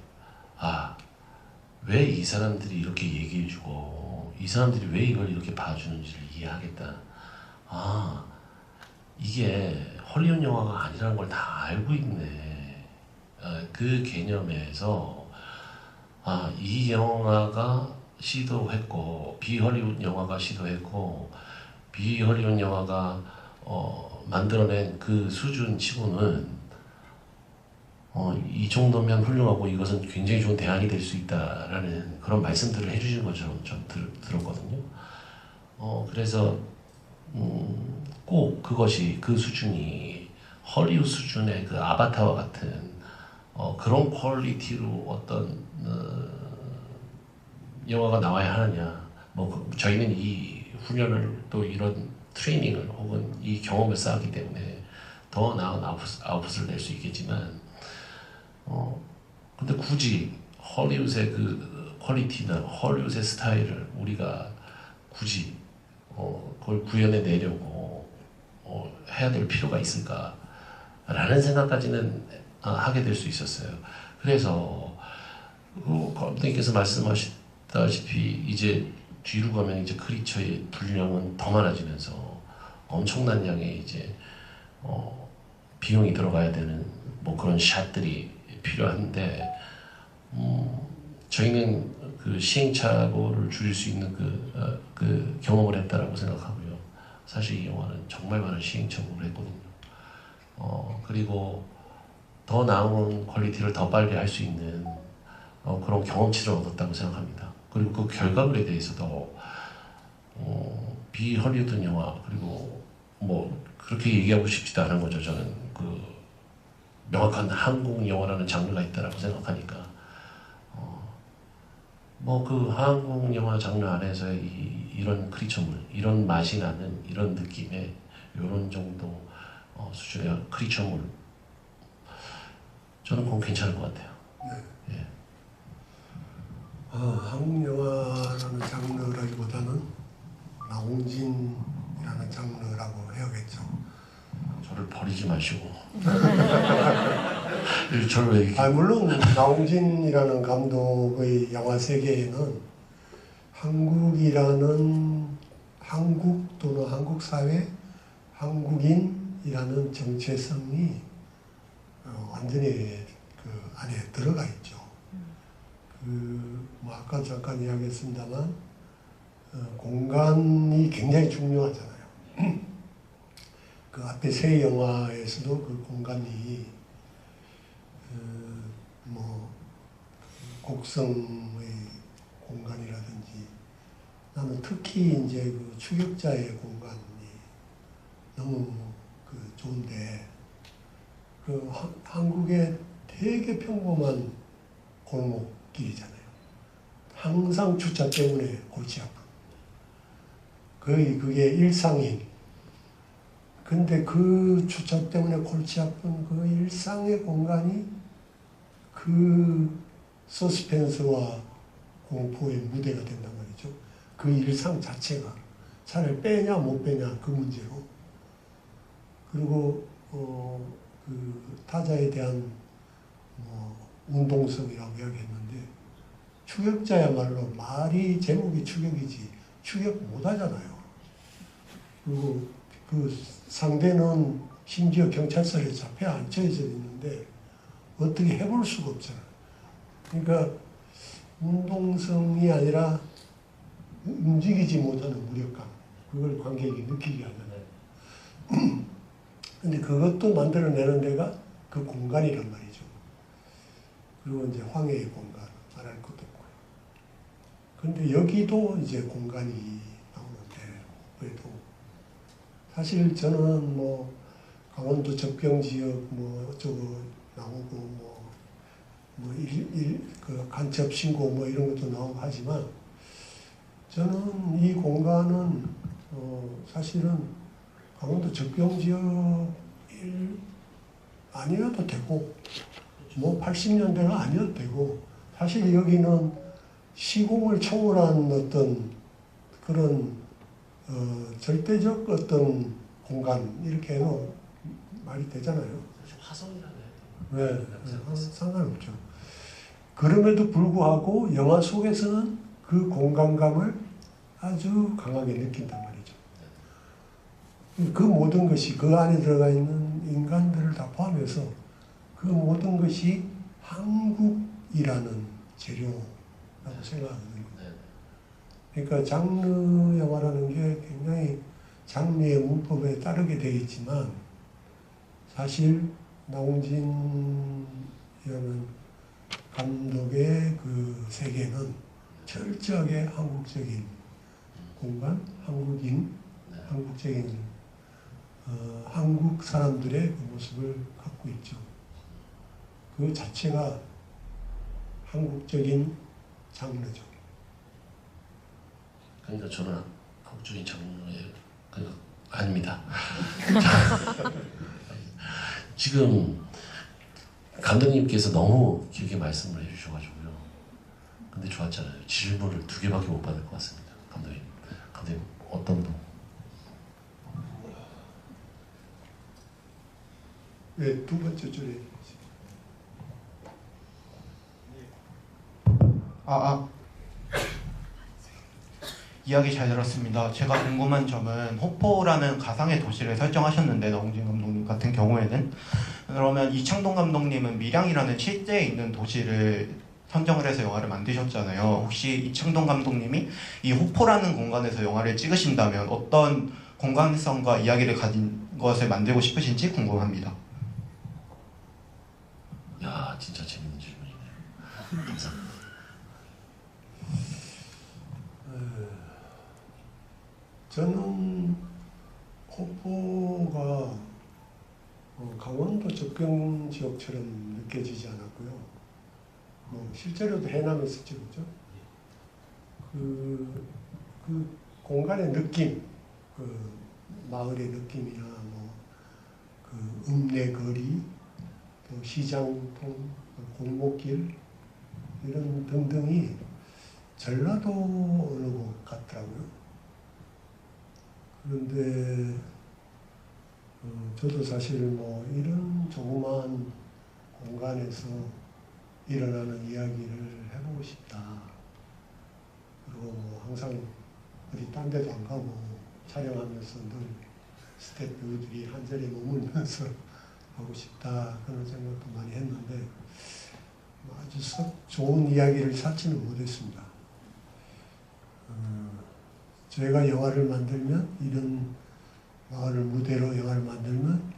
S1: 왜 이 사람들이 이렇게 얘기해주고 이 사람들이 왜 이걸 이렇게 봐주는지를 이해하겠다. 이게 헐리우드 영화가 아니라는 걸 다 알고 있네. 그 개념에서 이 영화가 시도했고 비헐리우드 영화가 시도했고 비헐리우드 영화가 만들어낸 그 수준치고는 이 정도면 훌륭하고 이것은 굉장히 좋은 대안이 될 수 있다라는 그런 말씀들을 해주시는 것처럼 좀 들었거든요. 그래서 꼭 그것이 그 수준이 헐리우드 수준의 그 아바타와 같은 그런 퀄리티로 어떤 영화가 나와야 하느냐. 저희는 이 훈련을 또 이런 트레이닝을 혹은 이 경험을 쌓았기 때문에 더 나은 아웃풋을 낼 수 있겠지만 근데 굳이 헐리우드의 그 퀄리티나 헐리우드의 스타일을 우리가 굳이 그걸 구현해 내려고 해야 될 필요가 있을까라는 생각까지는 하게 될 수 있었어요. 그래서 감독님께서 말씀하셨다시피 이제 뒤로 가면 이제 크리처의 분량은 더 많아지면서 엄청난 양의 이제 비용이 들어가야 되는 그런 샷들이 필요한데 저희는 그 시행착오를 줄일 수 있는 그 경험을 했다라고 생각하고요. 사실 이 영화는 정말 많은 시행착오를 했거든요. 그리고 더 나은 퀄리티를 더 빨리 할 수 있는 그런 경험치를 얻었다고 생각합니다. 그리고 그 결과물에 대해서도 비헐리우드 영화 그리고 그렇게 얘기하고 싶지도 않은 거죠. 저는 그 명확한 한국 영화라는 장르가 있다라고 생각하니까 그 한국 영화 장르 안에서의 이런 크리처물, 이런 맛이 나는 이런 느낌의 이런 정도 수준의 크리처물 저는 그건 괜찮을 것 같아요.
S2: 네.
S1: 예.
S2: 한국 영화라는 장르라기보다는 나홍진이라는 장르라고 해야겠죠.
S1: 저를 버리지 마시고. 저를 왜 이렇게.
S2: 물론 나홍진이라는 감독의 영화 세계에는 한국 또는 한국 사회, 한국인이라는 정체성이 완전히 그 안에 들어가 있죠. 아까 잠깐 이야기했습니다만 공간이 굉장히 중요하잖아요. 그 앞에 세 영화에서도 그 공간이 곡성의 공간이라든지 나는 특히 이제 그 추격자의 공간이 너무 좋은데 한국의 되게 평범한 골목길이잖아요. 항상 주차 때문에 골치 아픈. 거의 그게 일상인. 근데 그 주차 때문에 골치 아픈 그 일상의 공간이 그 서스펜스와 공포의 무대가 된단 말이죠. 그 일상 자체가 차라리 빼냐 못 빼냐 그 문제로. 그리고 그 타자에 대한 운동성이라고 이야기했는데 추격자야말로 말이 제목이 추격이지 추격 못하잖아요. 그리고 그 상대는 심지어 경찰서에 잡혀 앉혀 있는데 어떻게 해볼 수가 없잖아요. 그러니까 운동성이 아니라 움직이지 못하는 무력감, 그걸 관객이 느끼게 하잖아요. 근데 그것도 만들어내는 데가 그 공간이란 말이죠. 그리고 이제 황해의 공간, 말할 것도 없고요. 근데 여기도 이제 공간이 나오는데, 그래도 사실 저는 강원도 접경 지역 어쩌고 나오고 그 간첩 신고 이런 것도 나오고 하지만 저는 이 공간은 사실은 강원도 접경 지역 아니어도 되고 80년대가 아니어도 되고 사실 여기는 시공을 초월한 어떤 그런 절대적 어떤 공간 이렇게 해도 말이 되잖아요.
S1: 사실 화성이라네.
S2: 네, 상관없죠. 그럼에도 불구하고 영화 속에서는 그 공간감을 아주 강하게 느낀단 말이죠. 그 모든 것이 그 안에 들어가 있는 인간들을 다 포함해서 그 모든 것이 한국이라는 재료라고 생각하거든요. 그러니까 장르 영화라는 게 굉장히 장르의 문법에 따르게 되어 있지만 사실 나홍진이라는 감독의 그 세계는 철저하게 한국적인 공간, 한국인, 한국적인 한국 사람들의 그 모습을 갖고 있죠. 그 자체가 한국적인 장르죠.
S1: 그러니까 저는 한국적인 장르의 그러니까 아닙니다. 지금 감독님께서 너무 길게 말씀을 해주셔가지고요. 근데 좋았잖아요. 질문을 2개밖에 못 받을 것 같습니다. 감독님 어떤 분?
S2: 네, 두 번째 줄에
S3: 이야기 잘 들었습니다. 제가 궁금한 점은 호포라는 가상의 도시를 설정하셨는데 노홍진 감독님 같은 경우에는 그러면 이창동 감독님은 밀양이라는 실제에 있는 도시를 선정을 해서 영화를 만드셨잖아요. 혹시 이창동 감독님이 이 호포라는 공간에서 영화를 찍으신다면 어떤 공간성과 이야기를 가진 것을 만들고 싶으신지 궁금합니다.
S1: 야, 진짜 재밌는 질문이네요. 감사합니다.
S2: 저는 호포가 강원도 접경 지역처럼 느껴지지 않았고요. 실제로도 해남에서 찍었죠. 그 공간의 느낌, 그 마을의 느낌이나 그 읍내 거리, 또 시장통, 골목길 이런 등등이 전라도 어느 곳 같더라고요. 그런데 저도 사실 이런 조그만 공간에서 일어나는 이야기를 해보고 싶다. 그리고 항상 어디 딴 데도 안 가고 촬영하면서 늘 스태프들이 한 자리에 머물면서 하고 싶다. 그런 생각도 많이 했는데 아주 썩 좋은 이야기를 찾지는 못했습니다. 저희가 영화를 만들면 이런 마을을 무대로 영화를 만들면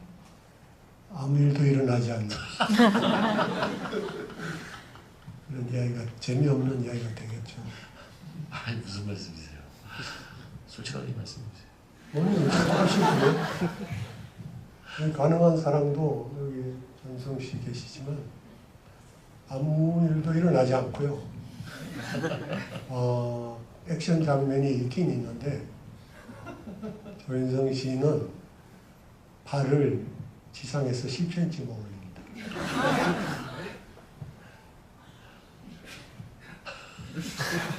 S2: 아무 일도 일어나지 않는 그런 이야기가 재미없는 이야기가 되겠죠.
S1: 아니 무슨 말씀이세요? 솔직하게 말씀해주세요.
S2: 오늘 하시고요. 가능한 사람도 여기 전성 씨 계시지만 아무 일도 일어나지 않고요. 액션 장면이 있긴 있는데 조인성 씨는 발을 지상에서 10cm 올립니다.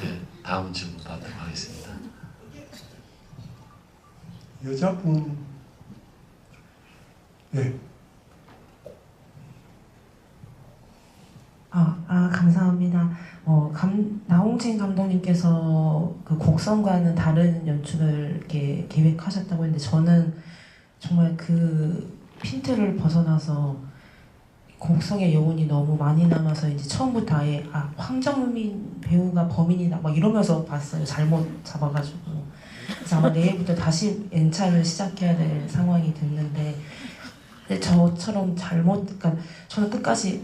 S1: 네, 다음 질문 받도록 하겠습니다.
S2: 여자분, 네.
S4: 감사합니다. 나홍진 감독님께서 그 곡성과는 다른 연출을 이렇게 계획하셨다고 했는데 저는 정말 그 핀트를 벗어나서 곡성의 여운이 너무 많이 남아서 이제 처음부터 아예 황정민 배우가 범인이다 막 이러면서 봤어요. 잘못 잡아가지고. 그래서 아마 내일부터 다시 N차를 시작해야 될 상황이 됐는데 근데 저처럼 그러니까 저는 끝까지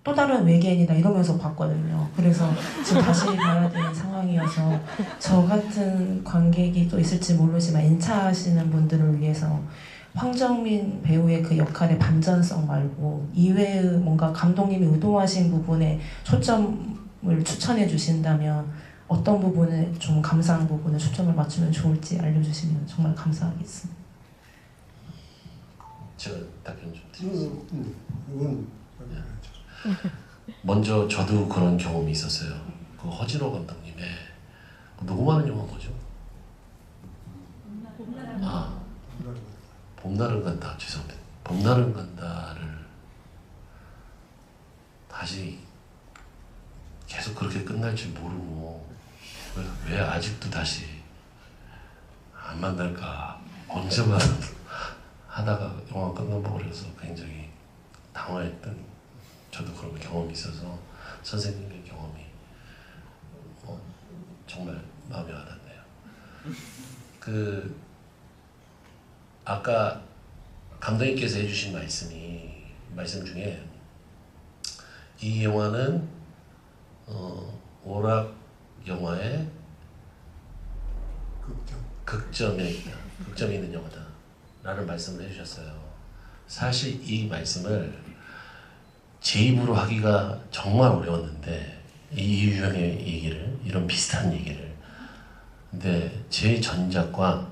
S4: 또 다른 외계인이다 이러면서 봤거든요. 그래서 지금 다시 봐야 되는 상황이어서 저 같은 관객이 또 있을지 모르지만 N차 하시는 분들을 위해서 황정민 배우의 그 역할의 반전성 말고 이외의 뭔가 감독님이 의도하신 부분에 초점을 추천해 주신다면 어떤 부분에 좀 감사한 부분에 초점을 맞추면 좋을지 알려주시면 정말 감사하겠습니다.
S1: 제가 답변 좀 드리겠습니다.
S2: 이건
S1: 먼저 저도 그런 경험이 있었어요. 그 허진호 감독님의 녹음하는 영화 뭐죠? 봄날은 간다. 죄송합니다. 봄날은 간다를 다시 계속 그렇게 끝날 줄 모르고 왜 아직도 다시 안 만날까 언제만 하다가 영화 끝나버려서 굉장히 당황했던 저도 그런 경험이 있어서 선생님의 경험이 정말 마음에 와닿네요. 아까 감독님께서 해주신 말씀 중에 이 영화는 오락 영화의 극점에 있는 영화다 라는 말씀을 해주셨어요. 사실 이 말씀을 제 입으로 하기가 정말 어려웠는데 이 유형의 얘기를, 이런 비슷한 얘기를, 근데 제 전작과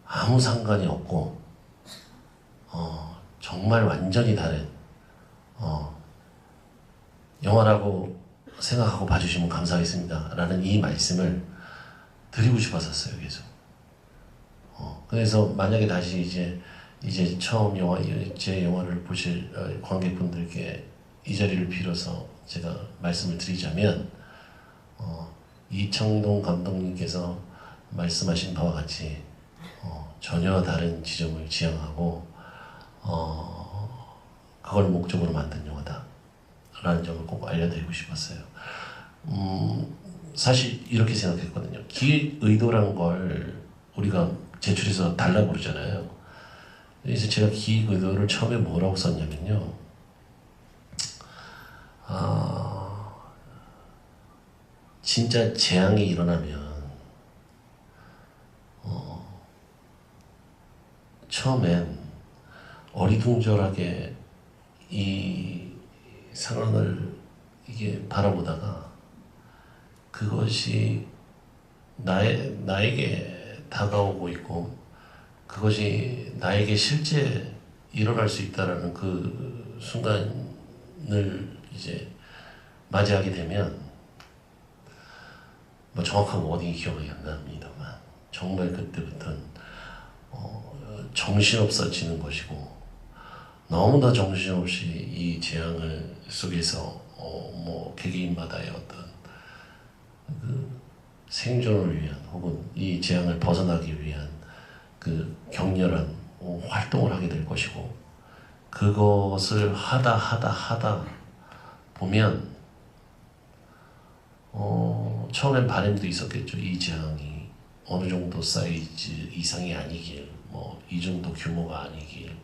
S1: 아무 상관이 없고 정말 완전히 다른 영화라고 생각하고 봐주시면 감사하겠습니다 라는 이 말씀을 드리고 싶었었어요. 계속. 그래서 만약에 다시 이제 처음 제 영화를 보실 관객분들께 이 자리를 빌어서 제가 말씀을 드리자면, 이창동 감독님께서 말씀하신 바와 같이 전혀 다른 지점을 지향하고 그걸 목적으로 만든 영화다 라는 점을 꼭 알려드리고 싶었어요. 사실 이렇게 생각했거든요. 기획의도라는 걸 우리가 제출해서 달라고 그러잖아요. 그래서 제가 기획의도를 처음에 뭐라고 썼냐면요, 진짜 재앙이 일어나면 처음엔 어리둥절하게 이 상황을 이게 바라보다가 그것이 나에게 다가오고 있고 그것이 나에게 실제 일어날 수 있다라는 그 순간을 이제 맞이하게 되면, 뭐 정확한 워딩이 기억이 안 납니다만 정말 그때부터는 정신없어지는 것이고, 너무나 정신없이 이 재앙을 속에서 뭐 개개인마다의 어떤 그 생존을 위한 혹은 이 재앙을 벗어나기 위한 그 격렬한 활동을 하게 될 것이고, 그것을 하다 보면 처음엔 바람도 있었겠죠. 이 재앙이 어느 정도 사이즈 이상이 아니길, 뭐 이 정도 규모가 아니길.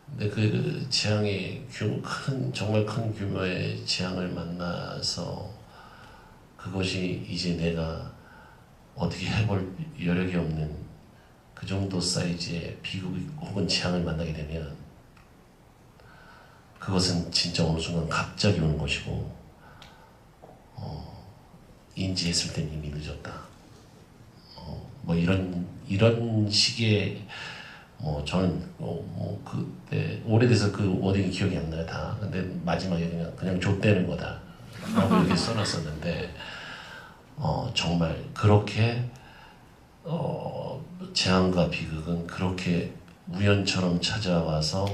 S1: 근데 그 재앙의 정말 큰 규모의 재앙을 만나서 그것이 이제 내가 어떻게 해볼 여력이 없는 그 정도 사이즈의 비극 혹은 재앙을 만나게 되면, 그것은 진짜 어느 순간 갑자기 오는 것이고, 인지했을 땐 이미 늦었다. 뭐 이런 식의, 뭐 저는 뭐 그때 오래돼서 그 워딩이 기억이 안 나요 다. 근데 마지막에 그냥 좆대는 거다 라고 이렇게 써놨었는데, 정말 그렇게 재앙과 비극은 그렇게 우연처럼 찾아와서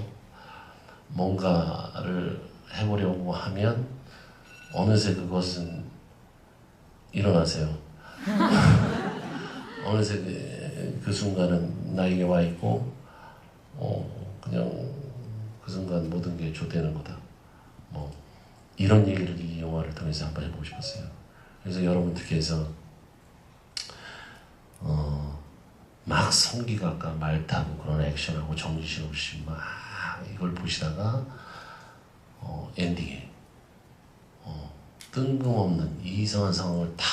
S1: 뭔가를 해보려고 하면 어느새 그것은 일어나세요. 어느새 그 순간은 나에게 와 있고, 그냥 그 순간 모든 게 좆되는 거다. 뭐 이런 얘기를 이 영화를 통해서 한번 해보고 싶었어요. 그래서 여러분들께서 막 성기각과 말 타고 그런 액션하고 정신없이 막 이걸 보시다가 엔딩에 뜬금없는 이상한 상황을 탁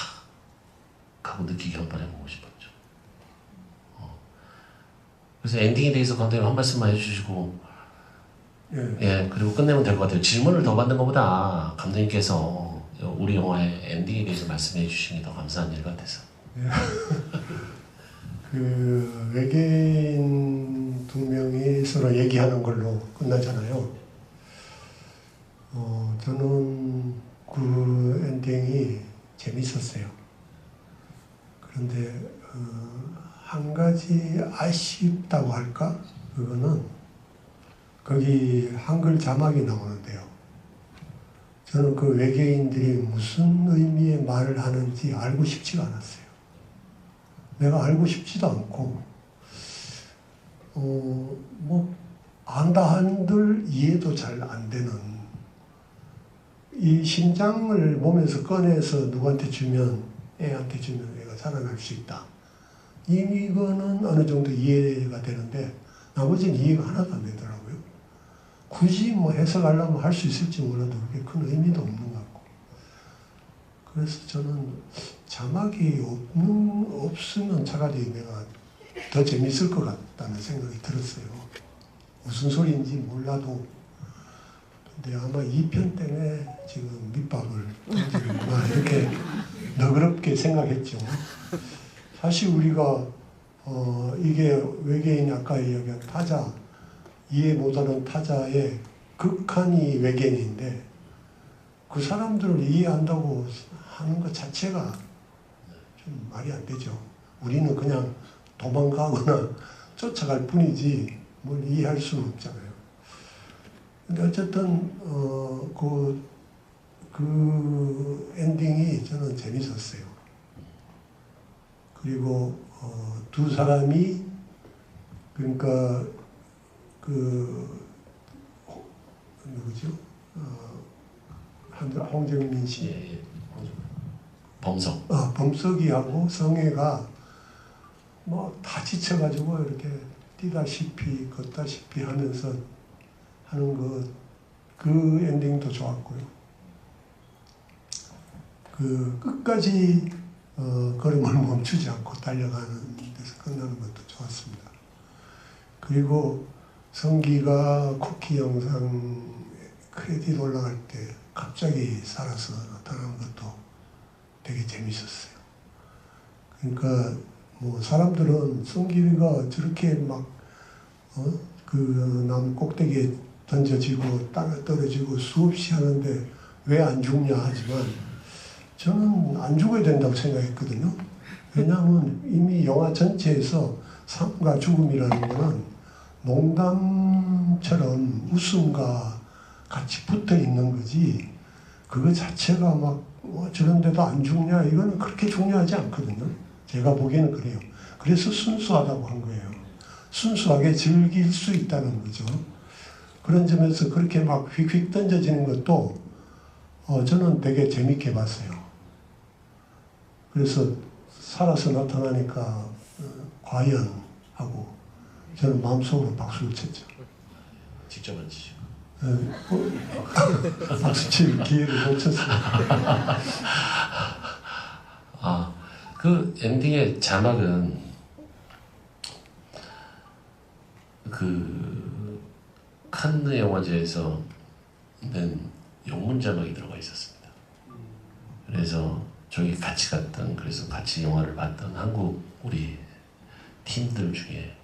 S1: 하고 느끼게 한번 해보고 싶었죠. 그래서 엔딩에 대해서 감독님 한 말씀만 해주시고, 예, 그리고 끝내면 될 것 같아요. 질문을 더 받는 것보다 감독님께서 우리 영화의 엔딩에 대해서 말씀해 주시는 게 더 감사한 일 같아서.
S2: 그 외계인 두 명이 서로 얘기하는 걸로 끝나잖아요. 저는 그 엔딩이 재밌었어요. 그런데 한 가지 아쉽다고 할까? 그거는 거기 한글 자막이 나오는데요. 저는 그 외계인들이 무슨 의미의 말을 하는지 알고 싶지가 않았어요. 내가 알고 싶지도 않고, 뭐 안다 한들 이해도 잘 안 되는, 이 심장을 몸에서 꺼내서 누구한테 주면, 애한테 주면 애가 살아날 수 있다. 이거는 어느 정도 이해가 되는데 나머지는 이해가 하나도 안 되더라고요. 굳이 뭐 해석하려면 할 수 있을지 몰라도 그게 큰 의미도 없는 것 같고. 그래서 저는 자막이 없으면 차라리 내가 더 재밌을 것 같다는 생각이 들었어요. 무슨 소리인지 몰라도 근데 아마 2편 때문에 지금 밑밥을 던지는구나 이렇게 너그럽게 생각했죠. 사실 우리가 이게 외계인이 아까 이야기한 타자, 이해 못하는 타자의 극한이 외계인인데 그 사람들을 이해한다고 하는 것 자체가 좀 말이 안 되죠. 우리는 그냥 도망가거나 쫓아갈 뿐이지 뭘 이해할 수는 없잖아요. 근데 어쨌든 그 엔딩이 저는 재밌었어요. 그리고 두 사람이 그러니까 그 누구죠? 홍정민 씨,
S1: 예. 범석.
S2: 범석이하고 성혜가 뭐 다 지쳐가지고 이렇게 뛰다시피 걷다시피 하면서 하는 그 엔딩도 좋았고요. 그 끝까지 걸음을 멈추지 않고 달려가는 데서 끝나는 것도 좋았습니다. 그리고 성기가 쿠키 영상 크레딧 올라갈 때 갑자기 살아서 나타나는 것도 되게 재밌었어요. 그러니까 뭐 사람들은 성기가 저렇게 막 그 나무 꼭대기에 던져지고 땅에 떨어지고 수없이 하는데 왜 안 죽냐 하지만 저는 안 죽어야 된다고 생각했거든요. 왜냐하면 이미 영화 전체에서 삶과 죽음이라는 거는 농담처럼 웃음과 같이 붙어 있는 거지 그거 자체가 막 저런데도 안 죽냐 이거는 그렇게 중요하지 않거든요. 제가 보기에는 그래요. 그래서 순수하다고 한 거예요. 순수하게 즐길 수 있다는 거죠. 그런 점에서 그렇게 막 휙휙 던져지는 것도 저는 되게 재밌게 봤어요. 그래서 살아서 나타나니까 과연 하고 저는 마음속으로 박수를 쳤죠.
S1: 직접 안 치죠.
S2: 박수 칠 기회를 놓쳤어요.
S1: 그 엔딩의 자막은 그 칸느 영화제에서는 영문 자막이 들어가 있었습니다. 그래서 저희 같이 갔던 그래서 같이 영화를 봤던 한국 우리 팀들 중에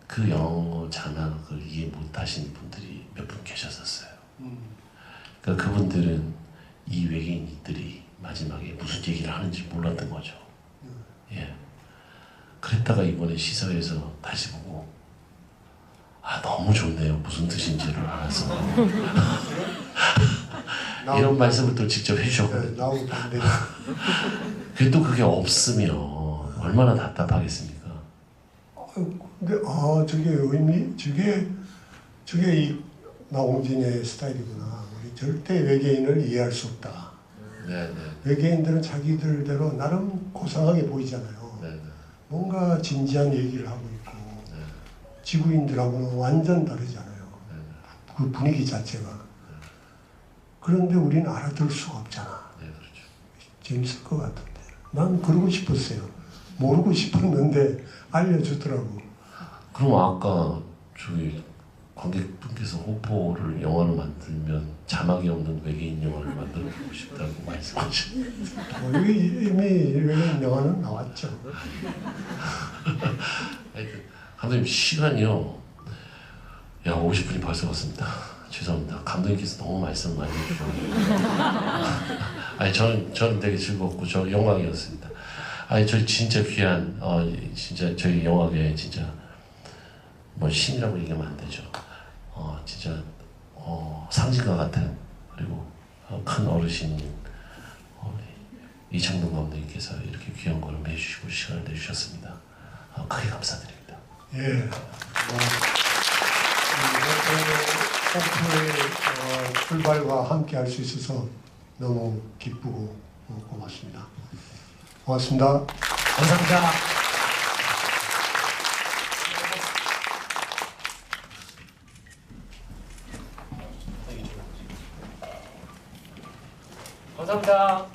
S1: 그 영어 자막을 이해 못하신 분들이 몇 분 계셨었어요. 그러니까 그분들은 이 외계인들이 마지막에 무슨 얘기를 하는지 몰랐던 거죠. 예. 그랬다가 이번에 시사회에서 다시 보고 너무 좋네요. 무슨 뜻인지를 알아서 이런 말씀을 또 직접 해주셨거든요.
S2: 나오고 반대로.
S1: 그게 없으면 얼마나 답답하겠습니까?
S2: 근데 저게 의미 저게 이 나홍진의 스타일이구나. 우리 절대 외계인을 이해할 수 없다.
S1: 네네.
S2: 외계인들은 자기들대로 나름 고상하게 보이잖아요.
S1: 네네.
S2: 뭔가 진지한 얘기를 하고 있고 지구인들하고는 완전 다르잖아요. 그 분위기 자체가. 그런데 우리는 알아들 수가 없잖아.
S1: 네, 그렇죠.
S2: 재밌을 것 같은데. 난 그러고 싶었어요. 모르고 싶었는데 알려주더라고.
S1: 그럼 아까 저기 관객분께서 호포를 영화로 만들면 자막이 없는 외계인 영화를 만들어 보고 싶다고 말씀하셨는데
S2: 이미 외계인 영화는 나왔죠.
S1: 하여튼 감독님 시간이요. 50분이 벌써 갔습니다. 죄송합니다. 감독님께서 너무 말씀 많이 해주셔서 저는 되게 즐겁고 저 영광이었습니다. 저희 진짜 귀한 진짜 저희 영화계 진짜 뭐 신이라고 얘기하면 안 되죠. 진짜 상징과 같은 그리고 큰 어르신인 이창동 감독님께서 이렇게 귀한 걸음 해주시고 시간을 내주셨습니다. 크게 감사드립니다.
S2: 예. 호프의 출발과 함께 할 수 있어서 너무 기쁘고 고맙습니다. 고맙습니다.
S1: 감사합니다. 감사합니다.